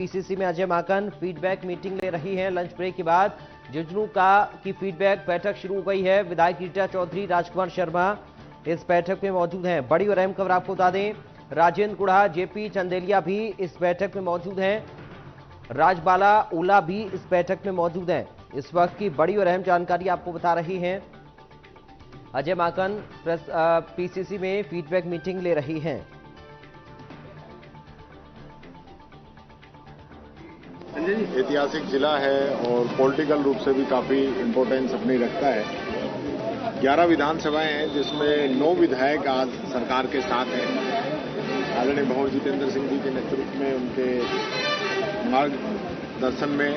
PCC में Ajay Maken feedback meeting ले रही हैं। लंच ब्रेक के बाद झुंझुनू की फीडबैक बैठक शुरू हो गई है। विधायक रीटा चौधरी, राजकुमार शर्मा इस बैठक में मौजूद हैं। बड़ी और अहम खबर आपको बता दें, राजेंद्र गुढ़ा, जेपी चंदेलिया भी इस बैठक में मौजूद हैं। राजबाला ओला भी इस बैठक में मौजूद हैं। इस वक्त की बड़ी और अहम जानकारी आपको बता रही हैं। अजय माकन पीसीसी में फीडबैक मीटिंग ले रही हैं। ऐतिहासिक जिला है और पॉलिटिकल रूप से भी काफी इम्पोर्टेंस अपनी रखता है। 11 विधानसभाएं हैं जिसमें 9 विधायक आज सरकार के साथ हैं। आदरणीय भंवर जितेंद्र सिंह जी के नेतृत्व में उनके मार्गदर्शन में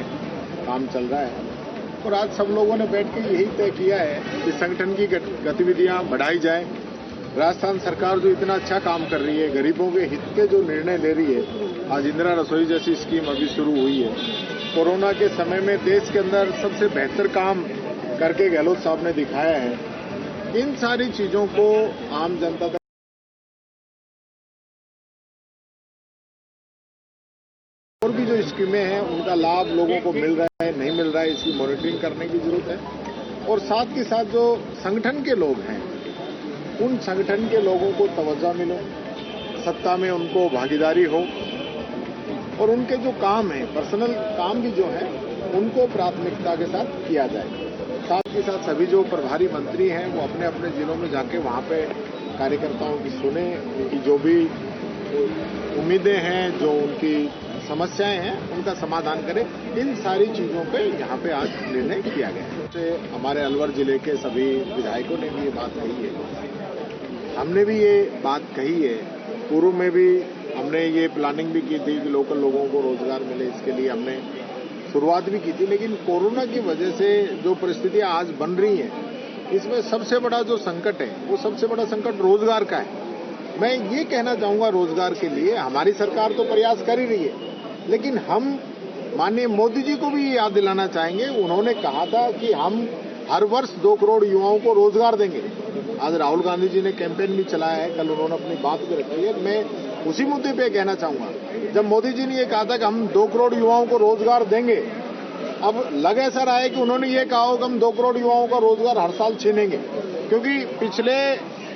काम चल रहा है और आज सब लोगों ने बैठ के यही तय किया है कि संगठन की गतिविधियां बढ़ाई जाए। राजस्थान सरकार जो इतना अच्छा काम कर रही है, गरीबों के हित के जो निर्णय ले रही है, आज इंदिरा रसोई जैसी स्कीम अभी शुरू हुई है। कोरोना के समय में देश के अंदर सबसे बेहतर काम करके गहलोत साहब ने दिखाया है। इन सारी चीजों को आम जनता तक और भी जो स्कीमें हैं उनका लाभ लोगों को मिल रहा है, नहीं मिल रहा है, इसकी मॉनिटरिंग करने की जरूरत है। और साथ के साथ जो संगठन के लोग हैं, उन संगठन के लोगों को तवज्जो मिले, सत्ता में उनको भागीदारी हो और उनके जो काम है, पर्सनल काम भी जो है, उनको प्राथमिकता के साथ किया जाए। साथ के साथ सभी जो प्रभारी मंत्री हैं वो अपने अपने जिलों में जाके वहां पे कार्यकर्ताओं की सुने, उनकी जो भी उम्मीदें हैं, जो उनकी समस्याएं हैं, उनका समाधान करें। इन सारी चीजों पे यहाँ पे आज निर्णय किया गया है। हमारे अलवर जिले के सभी विधायकों ने भी ये बात कही है, हमने भी ये बात कही है। पूर्व में भी हमने ये प्लानिंग भी की थी कि लोकल लोगों को रोजगार मिले, इसके लिए हमने शुरुआत भी की थी। लेकिन कोरोना की वजह से जो परिस्थितियां आज बन रही हैं, इसमें सबसे बड़ा जो संकट है, वो सबसे बड़ा संकट रोजगार का है। मैं ये कहना चाहूंगा, रोजगार के लिए हमारी सरकार तो प्रयास कर ही रही है, लेकिन हम माननीय मोदी जी को भी ये याद दिलाना चाहेंगे। उन्होंने कहा था कि हम हर वर्ष 2 करोड़ युवाओं को रोजगार देंगे। आज राहुल गांधी जी ने कैंपेन भी चलाया है, कल उन्होंने अपनी बात भी रखी है। मैं उसी मुद्दे पे कहना चाहूंगा, जब मोदी जी ने ये कहा था कि हम 2 करोड़ युवाओं को रोजगार देंगे, अब लग ऐसा रहा है कि उन्होंने ये कहा हो कि हम 2 करोड़ युवाओं का रोजगार हर साल छीनेंगे, क्योंकि पिछले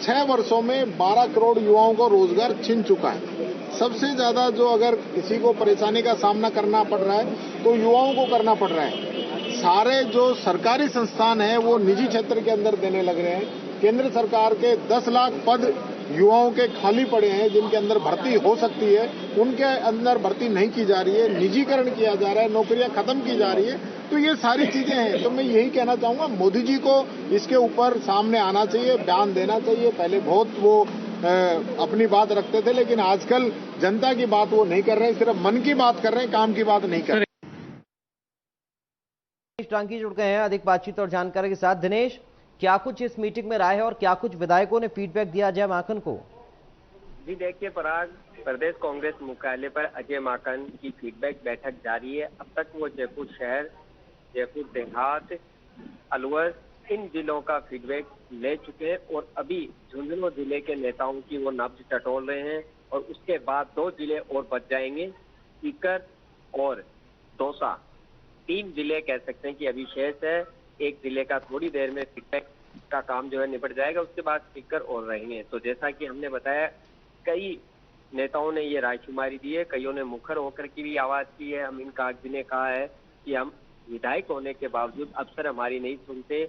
6 वर्षों में 12 करोड़ युवाओं को रोजगार छीन चुका है। सबसे ज्यादा जो अगर किसी को परेशानी का सामना करना पड़ रहा है तो युवाओं को करना पड़ रहा है। सारे जो सरकारी संस्थान हैं वो निजी क्षेत्र के अंदर देने लग रहे हैं। केंद्र सरकार के 10 लाख पद युवाओं के खाली पड़े हैं, जिनके अंदर भर्ती हो सकती है, उनके अंदर भर्ती नहीं की जा रही है, निजीकरण किया जा रहा है, नौकरियां खत्म की जा रही है। तो ये सारी चीजें हैं। तो मैं यही कहना चाहूंगा, मोदी जी को इसके ऊपर सामने आना चाहिए, बयान देना चाहिए। पहले बहुत वो अपनी बात रखते थे, लेकिन आजकल जनता की बात वो नहीं कर रहे हैं, सिर्फ मन की बात कर रहे हैं, काम की बात नहीं कर रहे। दिनेश टांकी जुड़ गए हैं अधिक बातचीत और जानकारी के साथ। दिनेश, क्या कुछ इस मीटिंग में राय है और क्या कुछ विधायकों ने फीडबैक दिया अजय माकन को? जी देखिए पराग, प्रदेश कांग्रेस मुख्यालय पर अजय माकन की फीडबैक बैठक जारी है। अब तक वो जयपुर शहर, जयपुर देहात, अलवर, इन जिलों का फीडबैक ले चुके हैं और अभी झुंझुनू जिले के नेताओं की वो नब्ज टटोल रहे हैं और उसके बाद 2 जिले और बच जाएंगे, सीकर और दौसा। 3 जिले कह सकते हैं कि अभी शेष है। एक जिले का थोड़ी देर में फीडबैक का काम जो है निपट जाएगा, उसके बाद स्पीकर और रहेंगे। तो जैसा कि हमने बताया, कई नेताओं ने ये रायशुमारी दी है, कईयों ने मुखर होकर की भी आवाज की है। अमीन कागजी ने कहा है कि हम विधायक होने के बावजूद अफसर हमारी नहीं सुनते,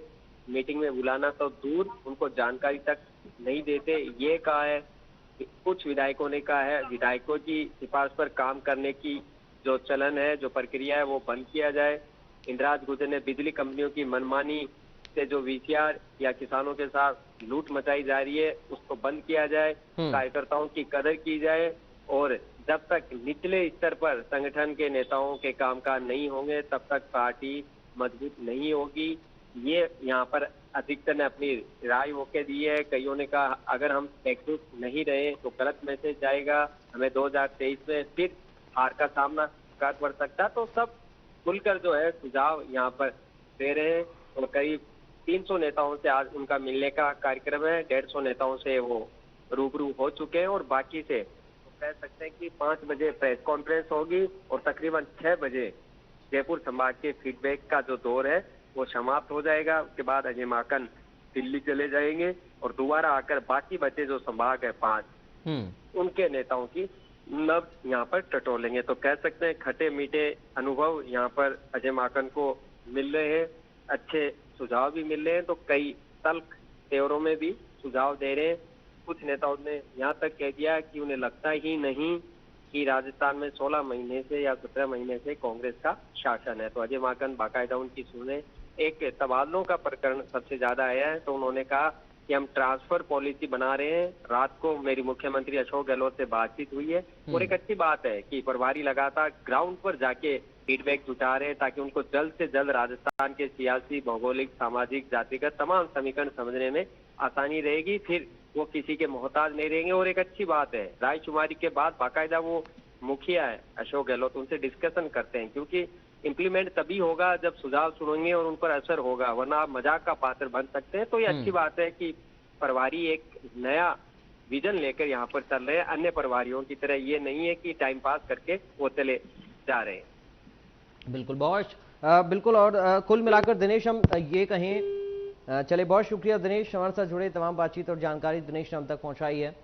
मीटिंग में बुलाना तो दूर, उनको जानकारी तक नहीं देते, ये कहा है। कुछ विधायकों ने कहा है विधायकों की सिफारिश पर काम करने की जो चलन है, जो प्रक्रिया है, वो बंद किया जाए। इंदिराज गुर्जर ने बिजली कंपनियों की मनमानी से जो वीसीआर या किसानों के साथ लूट मचाई जा रही है, उसको बंद किया जाए, कार्यकर्ताओं की कदर की जाए और जब तक निचले स्तर पर संगठन के नेताओं के कामकाज नहीं होंगे, तब तक पार्टी मजबूत नहीं होगी। ये यहाँ पर अधिकतर ने अपनी राय होके दी है। कईयों ने कहा अगर हम एकजुट नहीं रहे तो गलत मैसेज जाएगा, हमें 2023 में फिर हार का सामना कर पड़ सकता। तो सब खुलकर जो है सुझाव यहाँ पर दे रहे हैं और करीब 300 नेताओं से आज उनका मिलने का कार्यक्रम है। 150 नेताओं से वो रूबरू हो चुके हैं और बाकी से कह सकते हैं कि 5 बजे प्रेस कॉन्फ्रेंस होगी और तकरीबन 6 बजे जयपुर संभाग के फीडबैक का जो दौर है वो समाप्त हो जाएगा। उसके बाद अजय माकन दिल्ली चले जाएंगे और दोबारा आकर बाकी बचे जो संभाग है 5 उनके नेताओं की नब यहाँ पर टटोलेंगे। तो कह सकते हैं खट्टे मीठे अनुभव यहाँ पर अजय माकन को मिल रहे हैं, अच्छे सुझाव भी मिल रहे हैं। तो कई तल्ख तेवरों में भी सुझाव दे रहे हैं। कुछ नेताओं ने यहाँ तक कह दिया कि उन्हें लगता ही नहीं कि राजस्थान में 16 महीने से या 17 महीने से कांग्रेस का शासन है। तो अजय माकन बाकायदा उनकी सुने। एक तबादलों का प्रकरण सबसे ज्यादा आया है तो उन्होंने कहा कि हम ट्रांसफर पॉलिसी बना रहे हैं। रात को मेरी मुख्यमंत्री अशोक गहलोत से बातचीत हुई है और एक अच्छी बात है कि प्रभारी लगातार ग्राउंड पर जाके फीडबैक जुटा रहे हैं ताकि उनको जल्द से जल्द राजस्थान के सियासी, भौगोलिक, सामाजिक, जातिगत तमाम समीकरण समझने में आसानी रहेगी। फिर वो किसी के मोहताज नहीं रहेंगे। और एक अच्छी बात है, रायशुमारी के बाद बाकायदा वो मुखिया है अशोक गहलोत, उनसे डिस्कशन करते हैं क्योंकि इम्प्लीमेंट तभी होगा जब सुझाव सुनेंगे और उन पर असर होगा, वरना आप मजाक का पात्र बन सकते हैं। तो ये अच्छी बात है कि प्रभारी एक नया विजन लेकर यहाँ पर चल रहे हैं। अन्य प्रभारियों की तरह ये नहीं है कि टाइम पास करके वो चले जा रहे हैं। बिल्कुल बहुत बिल्कुल। और कुल मिलाकर दिनेश हम ये कहें, चले बहुत शुक्रिया दिनेश, हमारे साथ जुड़े, तमाम बातचीत और जानकारी दिनेश ने हम तक पहुंचाई है।